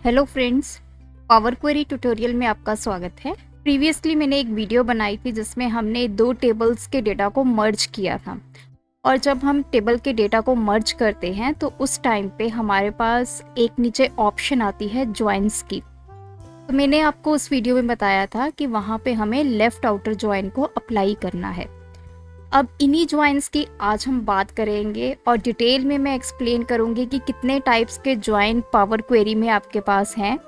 Hello friends, power query tutorial में आपका स्वागत है। प्रीवियसली मैंने एक वीडियो बनाई थी जिसमें हमने दो टेबल्स के डेटा को मर्ज किया था। और जब हम टेबल के डेटा को मर्ज करते हैं तो उस टाइम पे हमारे पास एक नीचे ऑप्शन आती है ज्वाइंस की। तो मैंने आपको उस वीडियो में बताया था कि वहाँ पे हमें लेफ्ट आउटर ज्वाइन को अप्लाई करना है। अब इन्हीं ज्वाइंस की आज हम बात करेंगे और डिटेल में मैं एक्सप्लेन करूंगी कि कितने टाइप्स के ज्वाइन पावर क्वेरी में आपके पास हैं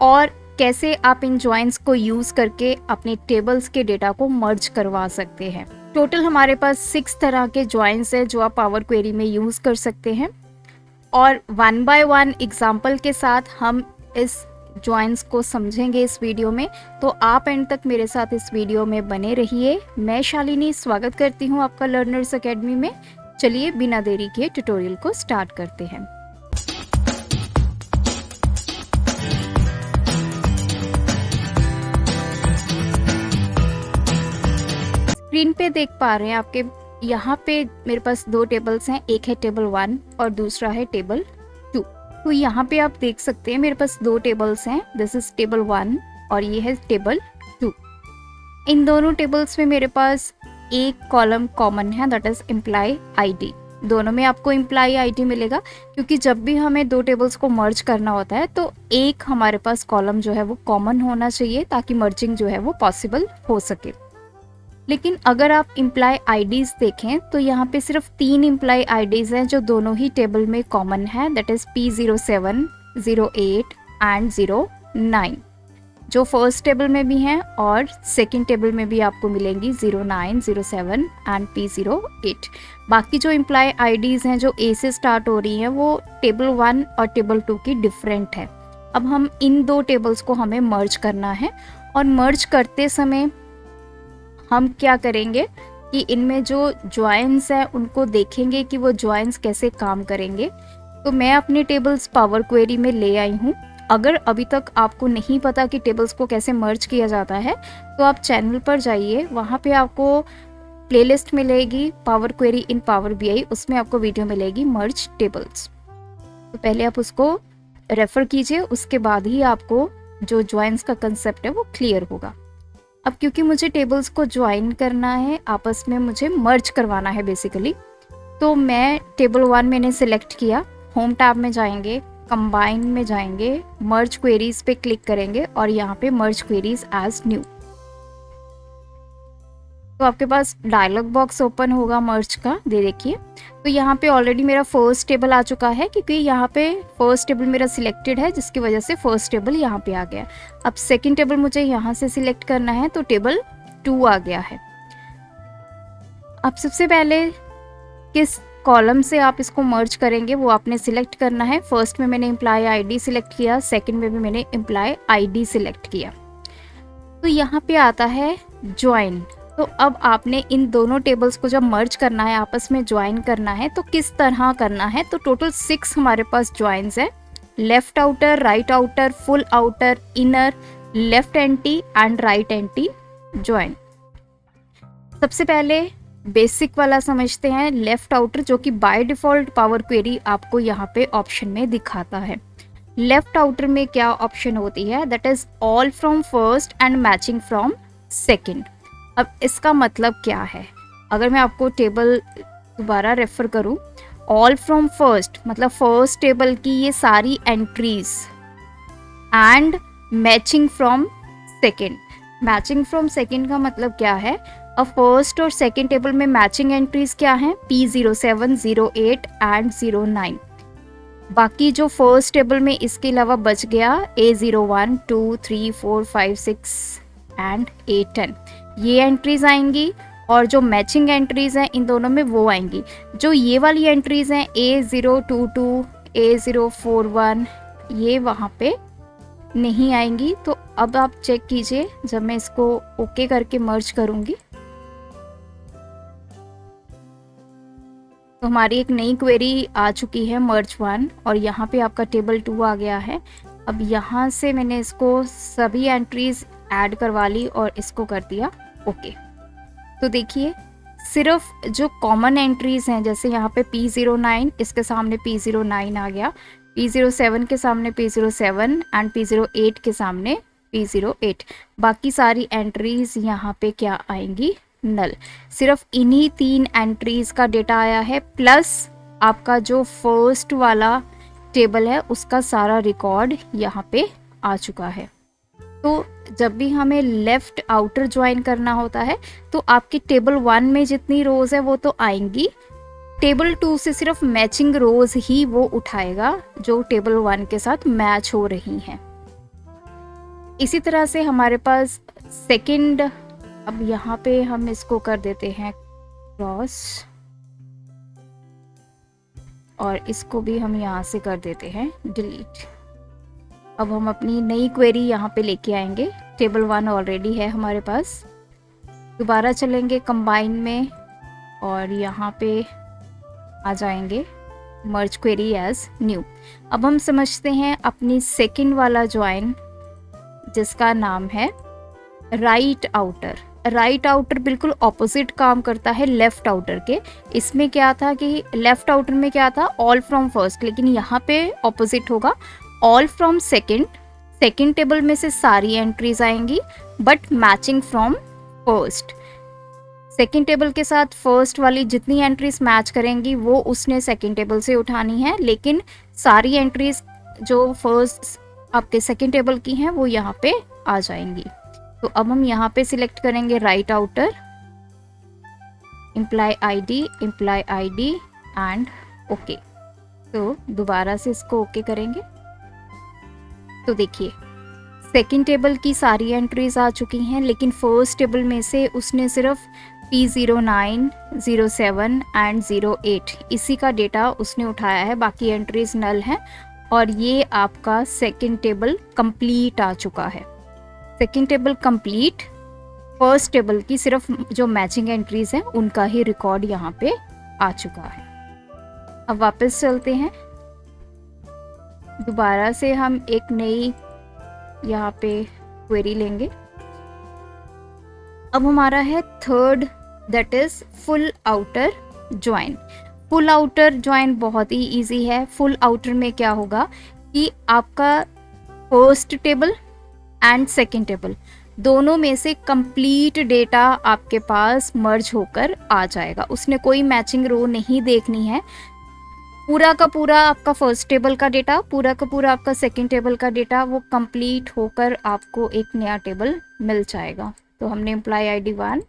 और कैसे आप इन ज्वाइंस को यूज़ करके अपने टेबल्स के डेटा को मर्ज करवा सकते हैं। टोटल हमारे पास 6 तरह के ज्वाइंस हैं जो आप पावर क्वेरी में यूज़ कर सकते हैं और वन बाय वन एग्जाम्पल के साथ हम इस ज्वाइंस को समझेंगे इस वीडियो में। तो आप एंड तक मेरे साथ इस वीडियो में बने रहिए। मैं शालिनी स्वागत करती हूँ आपका लर्नर्स एकेडमी में। चलिए बिना देरी के ट्यूटोरियल को स्टार्ट करते हैं। स्क्रीन पे देख पा रहे हैं आपके यहाँ पे मेरे पास दो टेबल्स हैं, एक है टेबल 1 और दूसरा है टेबल 2। तो यहाँ पे आप देख सकते हैं मेरे पास दो टेबल्स हैं, दिस इज टेबल 1 और ये है टेबल 2। इन दोनों टेबल्स में मेरे पास एक कॉलम कॉमन है, दैट इज एम्प्लॉय आईडी। दोनों में आपको एम्प्लॉय आईडी मिलेगा क्योंकि जब भी हमें दो टेबल्स को मर्ज करना होता है तो एक हमारे पास कॉलम जो है वो कॉमन होना चाहिए ताकि मर्जिंग जो है वो पॉसिबल हो सके। लेकिन अगर आप एम्प्लॉय आईडीज देखें तो यहाँ पे सिर्फ 3 एम्प्लॉय आईडीज हैं जो दोनों ही टेबल में कॉमन है, दैट इज P07, 08 एंड 09, जो फर्स्ट टेबल में भी हैं और सेकंड टेबल में भी आपको मिलेंगी 09, 07 एंड P08। बाकी जो एम्प्लॉय आईडीज हैं जो A से स्टार्ट हो रही हैं वो टेबल 1 और टेबल 2 की डिफरेंट है। अब हम इन दो टेबल्स को हमें मर्ज करना है और मर्ज करते समय हम क्या करेंगे कि इनमें जो ज्वाइंस हैं उनको देखेंगे कि वो ज्वाइंस कैसे काम करेंगे। तो मैं अपने टेबल्स पावर क्वेरी में ले आई हूँ। अगर अभी तक आपको नहीं पता कि टेबल्स को कैसे मर्ज किया जाता है तो आप चैनल पर जाइए, वहाँ पे आपको प्लेलिस्ट मिलेगी power query in power BI, उसमें आपको वीडियो मिलेगी मर्ज टेबल्स। तो पहले आप उसको रेफर कीजिए, उसके बाद ही आपको जो ज्वाइंस का कंसेप्ट है वो क्लियर होगा। अब क्योंकि मुझे टेबल्स को ज्वाइन करना है, आपस में मुझे मर्ज करवाना है बेसिकली, तो मैं टेबल 1 मैंने सिलेक्ट किया। होम टैब में जाएंगे, कंबाइन में जाएंगे, मर्ज क्वेरीज पे क्लिक करेंगे और यहाँ पे मर्ज क्वेरीज एज न्यू। तो आपके पास डायलॉग बॉक्स ओपन होगा मर्ज का, दे देखिए। तो यहाँ पे ऑलरेडी मेरा फर्स्ट टेबल आ चुका है क्योंकि यहाँ पे फर्स्ट टेबल मेरा सिलेक्टेड है जिसकी वजह से फर्स्ट टेबल यहाँ पे आ गया। अब सेकंड टेबल मुझे यहाँ से सिलेक्ट करना है तो टेबल 2 आ गया है। अब सबसे पहले किस कॉलम से आप इसको मर्ज करेंगे वो आपने सिलेक्ट करना है। फर्स्ट में मैंने एम्प्लॉय आईडी सिलेक्ट किया, सेकंड में भी मैंने एम्प्लॉय आईडी सिलेक्ट किया। तो यहाँ पे आता है ज्वाइन। तो अब आपने इन दोनों टेबल्स को जब मर्ज करना है, आपस में ज्वाइन करना है, तो किस तरह करना है। तो टोटल 6 हमारे पास ज्वाइंस है, left outer, right outer, full outer, inner, left anti and right anti join. सबसे पहले बेसिक वाला समझते हैं, लेफ्ट आउटर, जो कि बाय डिफॉल्ट पावर क्वेरी आपको यहाँ पे ऑप्शन में दिखाता है। लेफ्ट आउटर में क्या ऑप्शन होती है, that is all from first and matching from second. अब इसका मतलब क्या है, अगर मैं आपको टेबल दोबारा रेफर करूं, ऑल फ्रॉम फर्स्ट मतलब फर्स्ट टेबल की ये सारी entries and matching from second. Matching from second का मतलब क्या है, अब फर्स्ट और सेकेंड टेबल में मैचिंग एंट्रीज क्या हैं, P07, 08 एंड 09। बाकी जो फर्स्ट टेबल में इसके अलावा बच गया A01, 2, 3, 4, 5, 6 एंड A10, ये एंट्रीज आएंगी। और जो मैचिंग एंट्रीज हैं इन दोनों में वो आएंगी। जो ये वाली एंट्रीज हैं A022, A041, ये वहाँ पे नहीं आएंगी। तो अब आप चेक कीजिए, जब मैं इसको ओके करके मर्ज करूँगी तो हमारी एक नई क्वेरी आ चुकी है मर्ज 1 और यहाँ पे आपका टेबल 2 आ गया है। अब यहाँ से मैंने इसको सभी एंट्रीज ऐड करवा ली और इसको कर दिया ओके। तो देखिए सिर्फ जो कॉमन एंट्रीज हैं, जैसे यहाँ पे P09, इसके सामने P09 आ गया, P07 के सामने P07 एंड P08 के सामने P08। बाकी सारी एंट्रीज यहाँ पे क्या आएंगी, नल। सिर्फ इन्हीं 3 एंट्रीज का डेटा आया है, प्लस आपका जो फर्स्ट वाला टेबल है उसका सारा रिकॉर्ड यहाँ पे आ चुका है। तो जब भी हमें लेफ्ट आउटर ज्वाइन करना होता है तो आपकी टेबल 1 में जितनी रोज है वो तो आएंगी, टेबल 2 से सिर्फ मैचिंग रोज ही वो उठाएगा जो टेबल 1 के साथ मैच हो रही हैं। इसी तरह से हमारे पास सेकंड, अब यहाँ पे हम इसको कर देते हैं क्रॉस, और इसको भी हम यहाँ से कर देते हैं डिलीट। अब हम अपनी नई क्वेरी यहाँ पे लेके आएंगे, टेबल 1 ऑलरेडी है हमारे पास। दोबारा चलेंगे कंबाइन में और यहाँ पे आ जाएंगे मर्ज क्वेरी एज न्यू। अब हम समझते हैं अपनी सेकंड वाला ज्वाइन जिसका नाम है राइट आउटर। राइट आउटर बिल्कुल ऑपोजिट काम करता है लेफ्ट आउटर के। इसमें क्या था कि लेफ्ट आउटर में क्या था, ऑल फ्रॉम फर्स्ट, लेकिन यहाँ पे ऑपोजिट होगा, all from second. Second table में से सारी एंट्रीज आएंगी but matching from first. Second table के साथ फर्स्ट वाली जितनी एंट्रीज मैच करेंगी वो उसने सेकंड टेबल से उठानी है, लेकिन सारी एंट्रीज जो फर्स्ट आपके सेकंड टेबल की हैं वो यहाँ पे आ जाएंगी। तो अब हम यहाँ पे सिलेक्ट करेंगे right outer, imply ID and okay. तो दोबारा से इसको ओके करेंगे तो देखिए सेकंड टेबल की सारी एंट्रीज आ चुकी हैं, लेकिन फर्स्ट टेबल में से उसने सिर्फ P09, 07 एंड 08 इसी का डेटा उसने उठाया है, बाकी एंट्रीज नल हैं। और ये आपका सेकंड टेबल कंप्लीट आ चुका है। Second table complete, first table की सिर्फ जो मैचिंग एंट्रीज हैं उनका ही रिकॉर्ड यहाँ पे आ चुका है। अब वापस चलते हैं, दोबारा से हम एक नई यहाँ पे क्वेरी लेंगे। अब हमारा है third, that is full outer join. Full outer join बहुत ही इजी है। फुल आउटर में क्या होगा कि आपका first table and second table दोनों में से कंप्लीट डेटा आपके पास मर्ज होकर आ जाएगा। उसने कोई मैचिंग रो नहीं देखनी है। पूरा का पूरा आपका फर्स्ट टेबल का डेटा, पूरा का पूरा आपका सेकंड टेबल का डेटा वो कंप्लीट होकर आपको एक नया टेबल मिल जाएगा। तो हमने imply ID 1,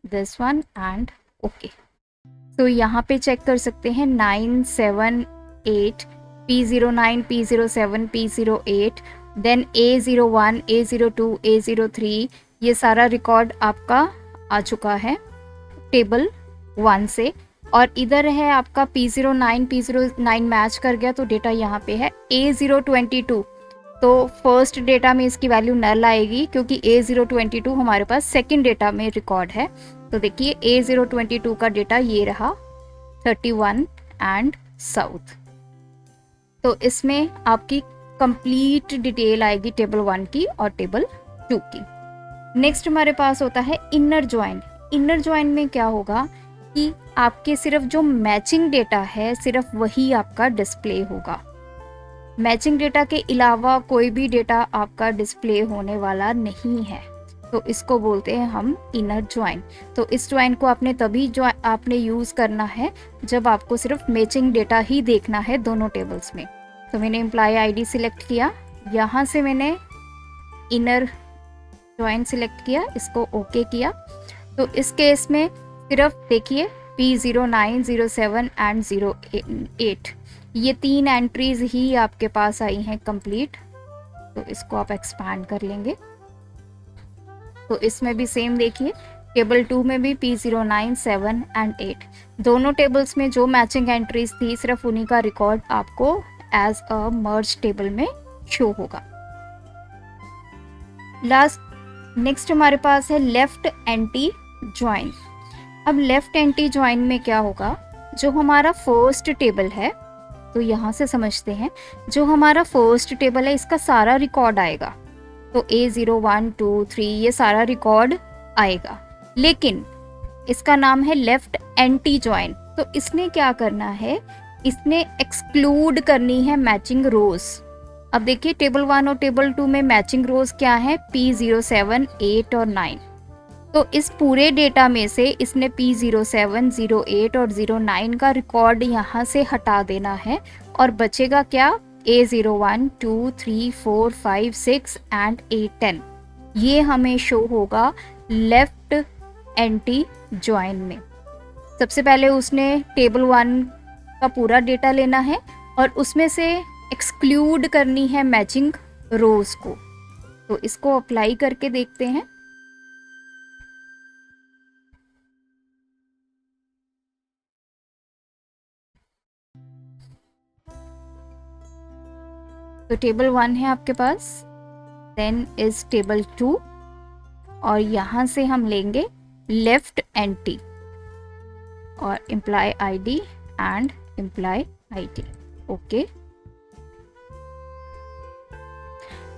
this one and okay. तो यहाँ पे चेक कर सकते हैं 9, 7, 8, P09, P07, P08, then A01, A02, A03, ये सारा रिकॉर्ड आपका आ चुका है टेबल 1 से। और इधर है आपका P09 मैच कर गया तो डेटा यहाँ पे है A022। तो फर्स्ट डेटा में इसकी वैल्यू नल आएगी क्योंकि A022 हमारे पास सेकंड डेटा में रिकॉर्ड है। तो देखिए A022 का डेटा ये रहा 31 एंड साउथ। तो इसमें आपकी कंप्लीट डिटेल आएगी टेबल 1 की और टेबल 2 की। नेक्स्ट हमारे पास होता है इनर ज्वाइन। इनर ज्वाइन में क्या होगा कि आपके सिर्फ जो मैचिंग डेटा है सिर्फ वही आपका डिस्प्ले होगा। मैचिंग डेटा के अलावा कोई भी डेटा आपका डिस्प्ले होने वाला नहीं है। तो इसको बोलते हैं हम इनर ज्वाइन। तो इस ज्वाइन को आपने तभी आपने यूज़ करना है जब आपको सिर्फ मैचिंग डेटा ही देखना है दोनों टेबल्स में। तो मैंने इम्प्लाई ID सिलेक्ट किया, यहाँ से मैंने इनर ज्वाइन सिलेक्ट किया, इसको ओके किया। तो इस केस में सिर्फ देखिए P09, 07 एंड 08 ये 3 एंट्रीज ही आपके पास आई हैं कंप्लीट। तो इसको आप एक्सपैंड कर लेंगे। तो इसमें भी सेम देखिए टेबल 2 में भी P09, 7 एंड 8 दोनों टेबल्स में जो मैचिंग एंट्रीज थी सिर्फ उन्हीं का रिकॉर्ड आपको एज अ मर्ज टेबल में शो होगा। नेक्स्ट हमारे पास है लेफ्ट एंटी ज्वाइन। अब लेफ्ट एंटी ज्वाइन में क्या होगा, जो हमारा फर्स्ट टेबल है, तो यहाँ से समझते हैं, जो हमारा फर्स्ट टेबल है इसका सारा रिकॉर्ड आएगा। तो A01, 2, 3 ये सारा रिकॉर्ड आएगा, लेकिन इसका नाम है लेफ्ट एंटी ज्वाइन। तो इसने क्या करना है, इसने एक्सक्लूड करनी है मैचिंग रोज। अब देखिए टेबल 1 और टेबल 2 में मैचिंग रोज क्या है, P07, 8 और 9। तो इस पूरे डेटा में से इसने P07, 08 और 09 का रिकॉर्ड यहाँ से हटा देना है और बचेगा क्या, A01, 2, 3, 4, 5, 6 एंड A10। ये हमें शो होगा लेफ्ट एंटी ज्वाइन में। सबसे पहले उसने टेबल 1 का पूरा डेटा लेना है और उसमें से एक्सक्लूड करनी है मैचिंग रोज को। तो इसको अप्लाई करके देखते हैं। तो टेबल 1 है आपके पास, देन इज टेबल 2 और यहाँ से हम लेंगे लेफ्ट एंटी और imply ID and imply ID. Okay,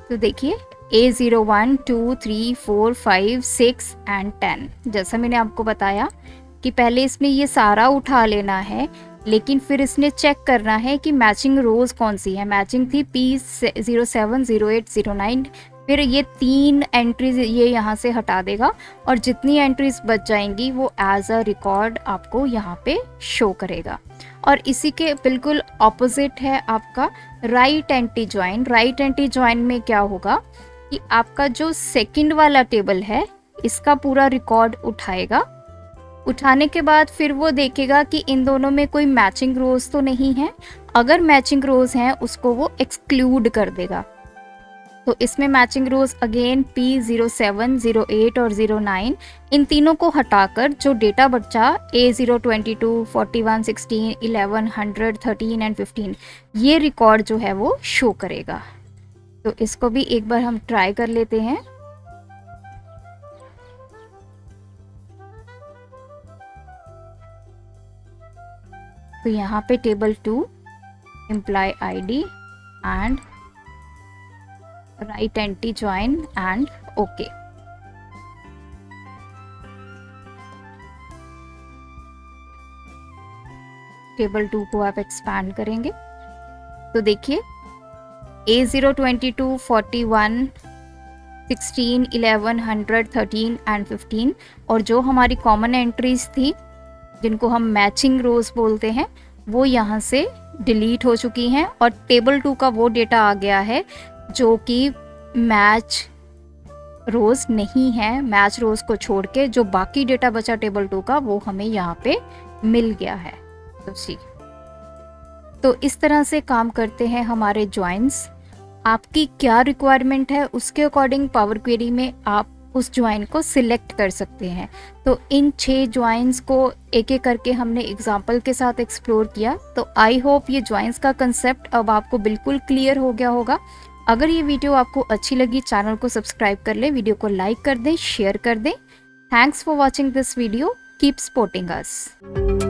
तो देखिए A01, 2, 3, 4, 5, 6 एंड 10। जैसा मैंने आपको बताया कि पहले इसमें ये सारा उठा लेना है, लेकिन फिर इसने चेक करना है कि मैचिंग रोज कौन सी है। मैचिंग थी P07, 08, 09। फिर ये 3 एंट्रीज ये यहाँ से हटा देगा और जितनी एंट्रीज बच जाएंगी वो एज अ रिकॉर्ड आपको यहाँ पे शो करेगा। और इसी के बिल्कुल ऑपोजिट है आपका right anti join. Right anti join में क्या होगा कि आपका जो सेकंड वाला टेबल है इसका पूरा रिकॉर्ड उठाएगा। उठाने के बाद फिर वो देखेगा कि इन दोनों में कोई मैचिंग रोज तो नहीं है। अगर मैचिंग रोज हैं उसको वो एक्सक्लूड कर देगा। तो इसमें मैचिंग रोज अगेन P07, 08 और 09, इन तीनों को हटाकर जो डेटा बचा A022, 41, 16, 11, 100, 13 एंड 15, ये रिकॉर्ड जो है वो शो करेगा। तो इसको भी एक बार हम ट्राई कर लेते हैं। तो यहाँ पे table 2, imply ID and right anti join and okay. Table 2 को आप एक्सपैंड करेंगे तो देखिए A022, 41, 16, 11, 100, 13 एंड 15 और जो हमारी कॉमन एंट्रीज थी जिनको हम मैचिंग रोज बोलते हैं वो यहाँ से डिलीट हो चुकी हैं और टेबल 2 का वो डेटा आ गया है जो कि मैच रोज नहीं है। मैच रोज को छोड़ के जो बाकी डेटा बचा टेबल 2 का वो हमें यहाँ पे मिल गया है। तो इस तरह से काम करते हैं हमारे ज्वाइंस। आपकी क्या रिक्वायरमेंट है उसके अकॉर्डिंग पावर क्वेरी में आप उस ज्वाइन को सिलेक्ट कर सकते हैं। तो इन 6 ज्वाइंस को एक एक करके हमने एग्जाम्पल के साथ एक्सप्लोर किया। तो आई होप ये ज्वाइंस का कंसेप्ट अब आपको बिल्कुल क्लियर हो गया होगा। अगर ये वीडियो आपको अच्छी लगी चैनल को सब्सक्राइब कर लें, वीडियो को लाइक कर दें, शेयर कर दें। Thanks for watching this video, keep supporting us.